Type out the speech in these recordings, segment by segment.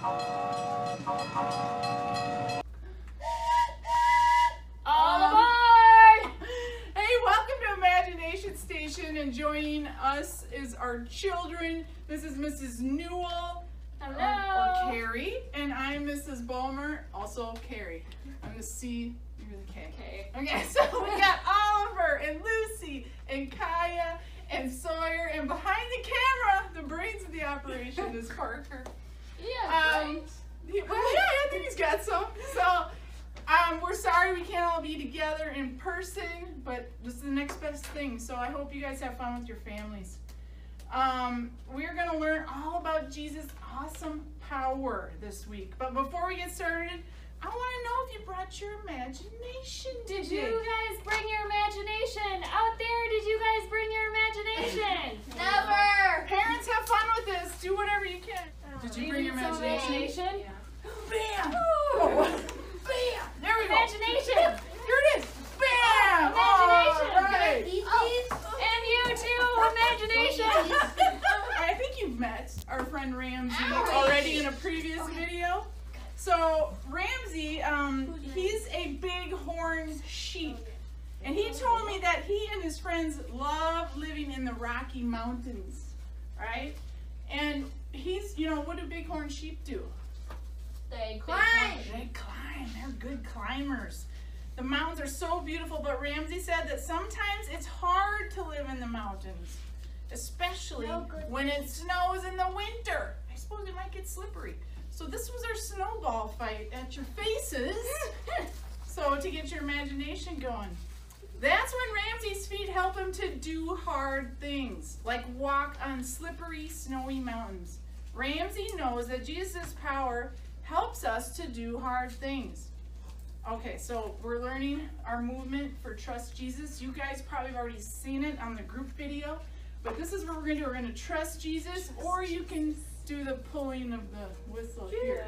All aboard! Hey, welcome to Imagination Station, and joining us is our children. This is Mrs. Newell, or Carrie, and I'm Mrs. Bullemer, also Carrie. I'm the C, you're the K. Okay, so we got Oliver and Lucy and Kaya and Sawyer, and behind the camera, the brains of the operation is Parker. Yeah, Well, yeah, I think he's got some. So, we're sorry we can't all be together in person, but this is the next best thing. So I hope you guys have fun with your families. We're going to learn all about Jesus' awesome power this week. But before we get started, I want to know if you brought your imagination, did you? You guys bring your imagination. Out there, did you guys bring your imagination? Never. Parents, have fun with this. Do whatever you can. Did you bring your imagination? Yeah. Bam! Ooh. Bam! There we go. Imagination. Here it is. Bam! Imagination. All right. And you too, imagination. I think you've met our friend Ramsey already in a previous video. So Ramsey, he's a bighorn sheep. And he told me that he and his friends love living in the Rocky Mountains, right? And he's, you know, what do bighorn sheep do? They Climb. They climb. They're good climbers. The mountains are so beautiful, but Ramsey said that sometimes it's hard to live in the mountains, especially when it snows in the winter. I suppose it might get slippery. So this was our snowball fight at your faces. So to get your imagination going. That's when Ramsey's feet help him to do hard things, like walk on slippery, snowy mountains. Ramsey knows that Jesus' power helps us to do hard things. Okay, so we're learning our movement for Trust Jesus. You guys probably have already seen it on the group video, but this is what we're going to do. We're going to trust Jesus, or you can do the pulling of the whistle here.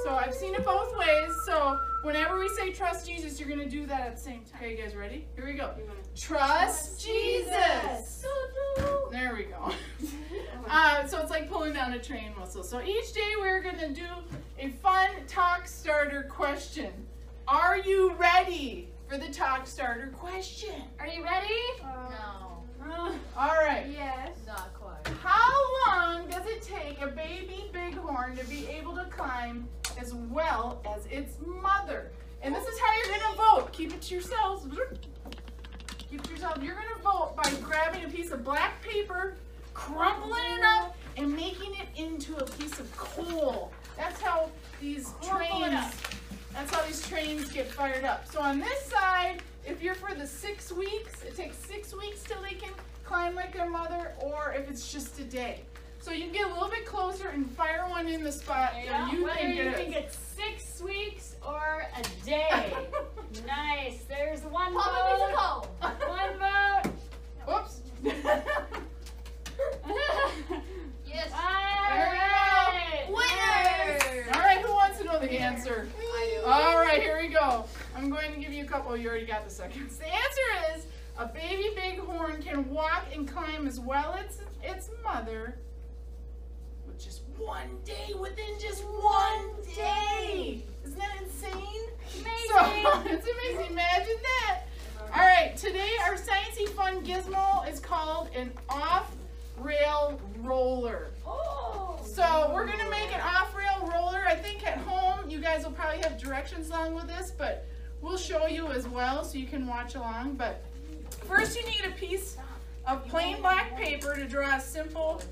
So I've seen it both ways. So whenever we say trust Jesus, you're going to do that at the same time. Okay, you guys ready? Here we go. Trust Jesus. There we go. So it's like pulling down a train whistle. So each day we're going to do a fun talk starter question. Are you ready for the talk starter question? Are you ready? No. All right. Yes. Not quite. How long does it take a baby bighorn to be able to climb as well as its mother? And this is how you're going to vote. Keep it to yourselves. Keep it to yourself. You're going to vote by grabbing a piece of black paper, crumpling it up, and making it into a piece of coal. That's how these trains get fired up. So on this side, if you're for the 6 weeks, it takes 6 weeks till they can climb like their mother, or if it's just a day. So you can get a little bit closer and fire one in the spot that you think it's 6 weeks or a day. Nice. There's one vote. One vote. Whoops. Yes. There we go. Winner. All right, who wants to know the answer? I do. All right, here we go. I'm going to give you a couple. Oh, you already got the seconds. The answer is a baby bighorn can walk and climb as well as its mother with just 1 day. Within just 1 day. Isn't that insane? Amazing. So, it's amazing. Imagine that. All right, today our sciencey fun gizmo is called an off-rail roller. Oh. So we're going to make an off-rail roller. I think at home you guys will probably have directions along with this, but we'll show you as well so you can watch along. But first you need a piece of plain black paper to draw a simple,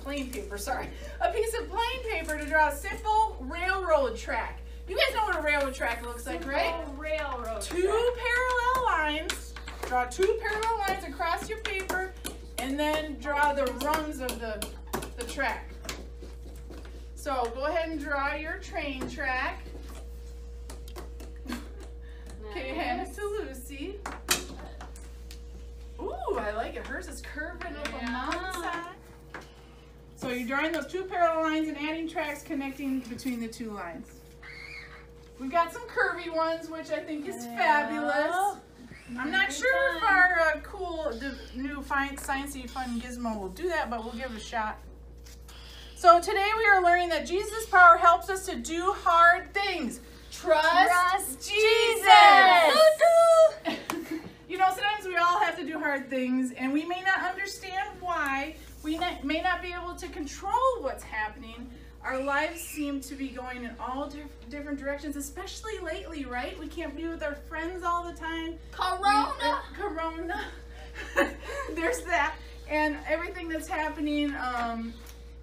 plain paper, sorry. A piece of plain paper to draw a simple railroad track. You guys know what a railroad track looks like, right? Railroad. Two parallel lines. Draw 2 parallel lines across your paper, and then draw the rungs of the track. So go ahead and draw your train track. Okay, hand it to Lucy. Ooh, I like it. Hers is curving up a mountainside. So you're drawing those 2 parallel lines and adding tracks connecting between the 2 lines. We've got some curvy ones, which I think is fabulous. I'm not sure if our cool new sciencey fun gizmo will do that, but we'll give it a shot. So today we are learning that Jesus' power helps us to do hard things. Trust Jesus! You know, sometimes we all have to do hard things, and we may not understand why. We may not be able to control what's happening. Our lives seem to be going in all different directions, especially lately, right? We can't be with our friends all the time. Corona. There's that. And everything that's happening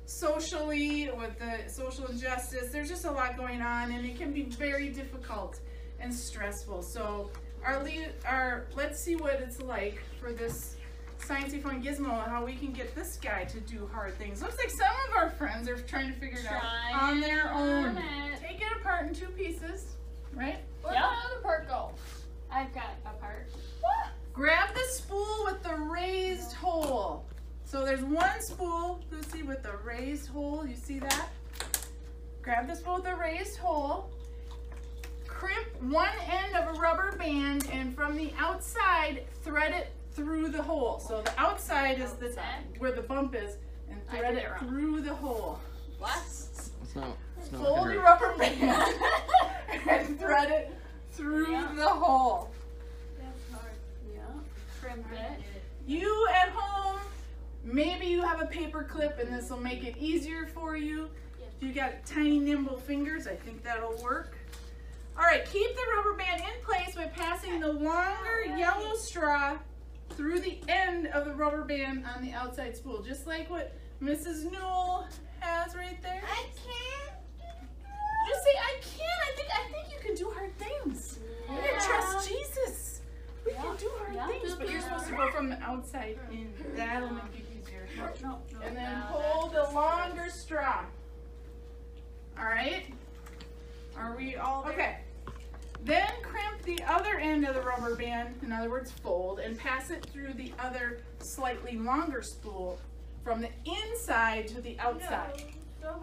socially with the social injustice. There's just a lot going on, and it can be very difficult and stressful. So let's see what it's like for this Sciencey Fun Gizmo, how we can get this guy to do hard things. Looks like some of our friends are trying to figure it out on their own. Take it apart in 2 pieces, right? Where'd my other part go? I've got a part. What? Grab the spool with the raised hole. So there's one spool, Lucy, with the raised hole. You see that? Grab the spool with the raised hole. Crimp one end of a rubber band, and from the outside, thread it through the hole. So the outside is where the bump is, and thread it through the hole. What? Fold your rubber band and thread it through the hole. That's hard. Yeah. Crimp it. You at home, maybe you have a paper clip, and this will make it easier for you. If you got tiny nimble fingers, I think that'll work. All right, keep the rubber band in place by passing the longer yellow straw through the end of the rubber band on the outside spool, just like what Mrs. Newell has right there. I can't. Just say, I can. I think you can do hard things. Yeah. You can trust Jesus. We can do hard things, but you're supposed to go from the outside in. That'll make it easier. And then hold the longer straw. All right? Are we all there? Okay. Then crimp the other end of the rubber band, in other words, fold, and pass it through the other slightly longer spool from the inside to the outside.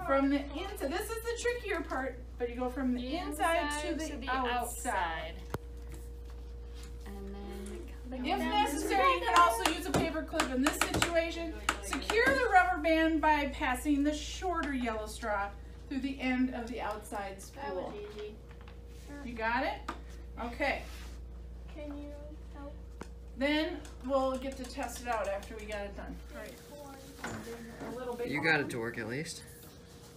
From the inside, this is the trickier part, but you go from the inside to the outside. And then If necessary, you can also use a paper clip in this situation. Secure the rubber band by passing the shorter yellow straw through the end of the outside spool. You got it? Okay. Can you help? Then we'll get to test it out after we got it done. Right. A little bit. You got it to work at least.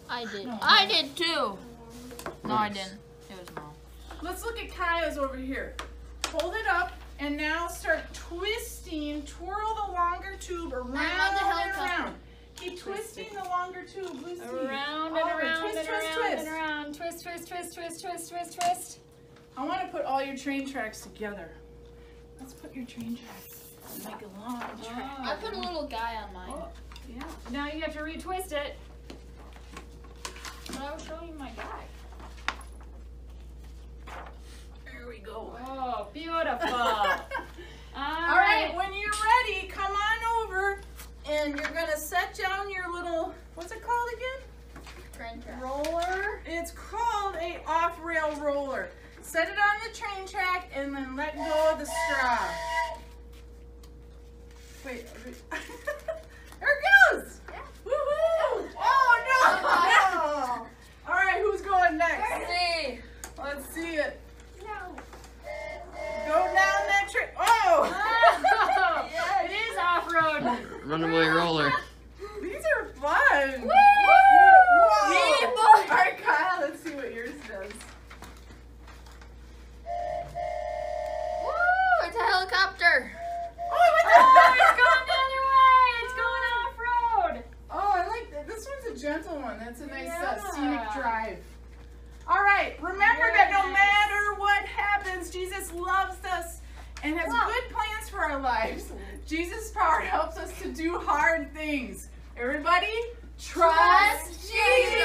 I did. I did too. No, I didn't. It was small. Let's look at Kaya's over here. Hold it up and now start twisting. Twirl the longer tube around and around. Keep twisting the longer tube, Lucy. Around and around and around and around. Twist, twist, twist, twist, twist, twist, twist. I want to put all your train tracks together. Let's put your train tracks and make a long track. I put a little guy on mine. Oh, yeah. Now you have to retwist it. But I was showing you my guy. There we go. Oh, beautiful. All right, when you're ready, come on over and you're going to set down your little, what's it called again? Train track. Roller. It's called a off-rail roller. Set it on the train track and then let go of the straw. Wait. There it goes. Yeah. Woohoo! Oh no! All right, who's going next? Me. Let's see it. No. Go down that train. Oh! Oh, it is off-road. Runaway roller. These are fun. Woo! Whoa. Me, boy. All right, Kyle, let's see what yours does. Woo! It's a helicopter. Oh, It's going the other way. It's going off-road. Oh, I like that. This one's a gentle one. That's a nice Yeah. scenic drive. All right, remember that no matter what happens, Jesus loves us and has good plans for our lives. Jesus' power helps us to do hard things. Everybody, trust Jesus.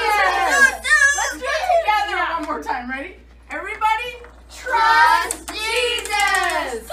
Let's do it together one more time. Ready? Everybody, trust Jesus.